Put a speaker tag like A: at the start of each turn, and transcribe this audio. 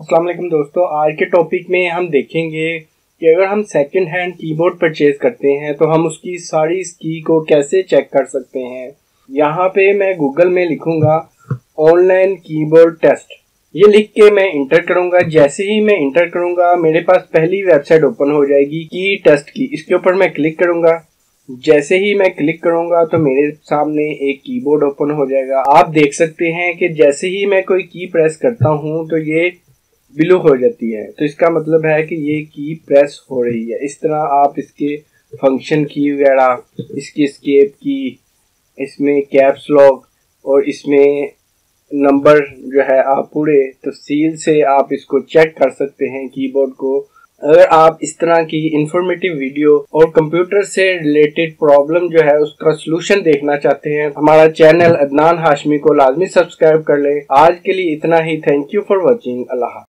A: अस्सलाम वालेकुम दोस्तों, आज के टॉपिक में हम देखेंगे कि अगर हम सेकंड हैंड कीबोर्ड परचेज करते हैं तो हम उसकी सारी की को कैसे चेक कर सकते हैं। यहाँ पे मैं गूगल में लिखूंगा ऑनलाइन कीबोर्ड टेस्ट। ये लिख के मैं इंटर करूंगा। जैसे ही मैं इंटर करूंगा मेरे पास पहली वेबसाइट ओपन हो जाएगी की टेस्ट की। इसके ऊपर मैं क्लिक करूंगा। जैसे ही मैं क्लिक करूंगा तो मेरे सामने एक कीबोर्ड ओपन हो जाएगा। आप देख सकते हैं कि जैसे ही मैं कोई की प्रेस करता हूं तो ये ब्लू हो जाती है, तो इसका मतलब है कि ये की प्रेस हो रही है। इस तरह आप इसके फंक्शन की वगैरह, इसकी एस्केप की, इसमें कैप्स लॉक और इसमें नंबर जो है आप पूरे तफसील से आप इसको चेक कर सकते हैं कीबोर्ड को। अगर आप इस तरह की इंफॉर्मेटिव वीडियो और कंप्यूटर से रिलेटेड प्रॉब्लम जो है उसका सलूशन देखना चाहते हैं, हमारा चैनल अदनान हाशमी को लाजमी सब्सक्राइब कर लें। आज के लिए इतना ही। Thank you for watching. Allah.